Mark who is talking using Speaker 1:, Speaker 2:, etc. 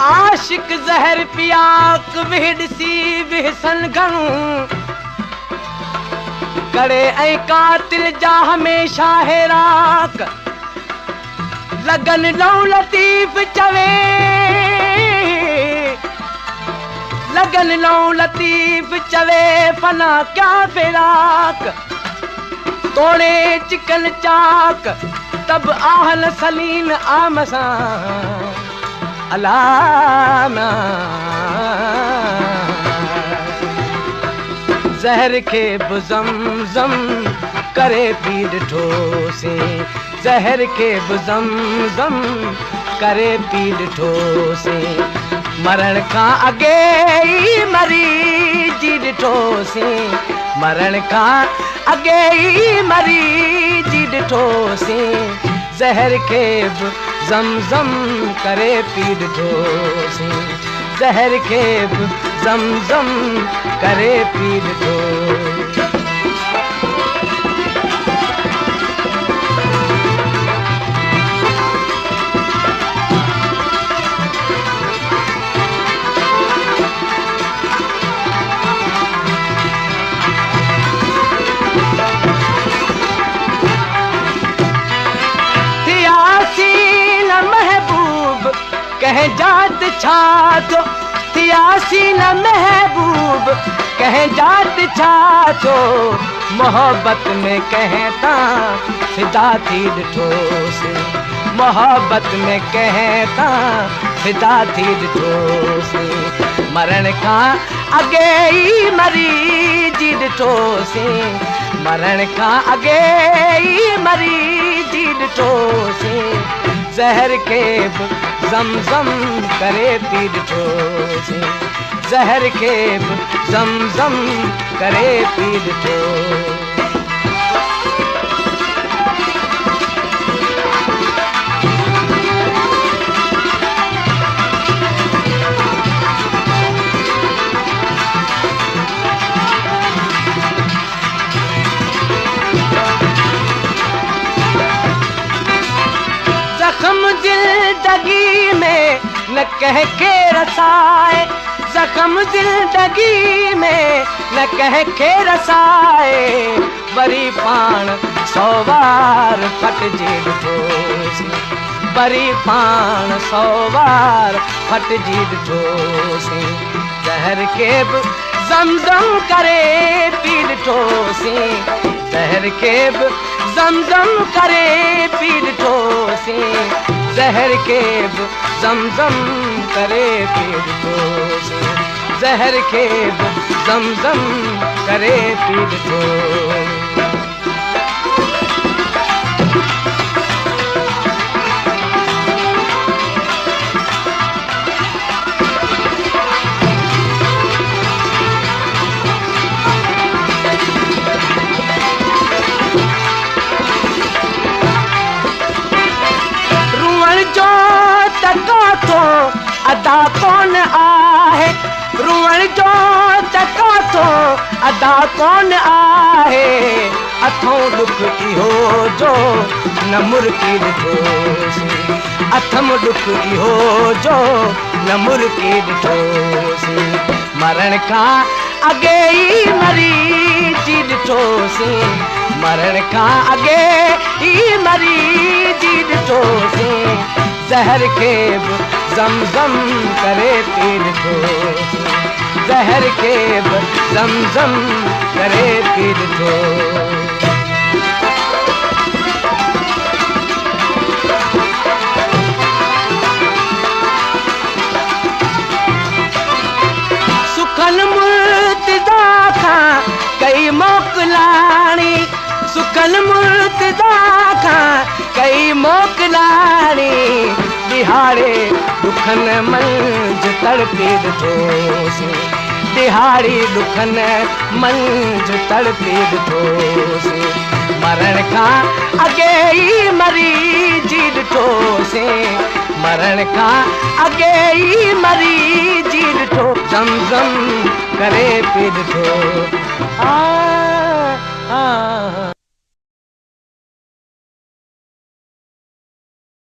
Speaker 1: आशिक ज़हर पियाक विहड़सी विहसन घणू करे ऐं कातिल जा हमेशा हेराक लगन लऊं लतीफ़ चवे लगन लऊं लतीफ़ चवे फना क्या फिराक तोड़े चिकन चाक तब आहल सलीन आमसा अलाना ज़हर के ज़म करे पी ॾिठोसीं ज़हर के ज़म करे पी ॾिठोसीं मरण खां अॻे ई मरी जी ॾिठोसीं मरण खां अॻे ई मरी जी ॾिठोसीं ज़हर के ज़म करे पी ॾिठोसीं ज़हर के ज़म करे पी ॾिठो कह जात छा तो थियासी न महबूब कह जात छा तो मोहब्बत में कहता फिदा थी ॾिठोसीं मोहब्बत में कहता फिदा थी ॾिठोसीं मरण खां अॻे ई मरी जी ॾिठोसीं मरण खां अॻे ई मरी जी ॾिठोसीं ज़हर के ज़म करे पी ॾिठोसीं ज़हर के ज़म करे पी ॾिठो ज़ख्म ज़िंदगी में न कह के रसाए ज़ख्म ज़िंदगी में न कह के रसाए वरी पाण 100 बार फटजी ॾिठोसीं वरी पाण 100 बार फटजी ॾिठोसीं ज़हर के ज़म करे पी ॾिठोसीं ज़हर के ज़म करे पी ॾिठोसीं ज़हर के ज़म करे पी ॾिठोसीं ज़हर के ज़म करे पी ॾिठो अदा कौन आहे रुअण जो चका थो अदा कौन आहे अथों दुख इहो जो न मुर्की ॾिठोसीं अथम दुख इहो जो न मुर्की ॾिठोसीं मरण खां अॻे ई मरी जी ॾिठोसीं मरण खां अॻे ई मरी जी ॾिठोसीं ज़हर के ज़म करे पी ॾिठोसीं ज़हर के ज़म करे पी ॾिठो सुखन मुर्तज़ा खां कई मोकिलाणी सुखन मुर्तज़ा खां कई मोकिलाणी दिहाड़े दुखन मंझि तड़पी ॾिठोसीं दिहाड़ी दुखन मंझि तड़पी ॾिठोसीं मरण खां अॻे ई मरी जी ॾिठोसीं मरण खां अॻे ई मरी जी ॾिठो ज़म करे पी ॾिठो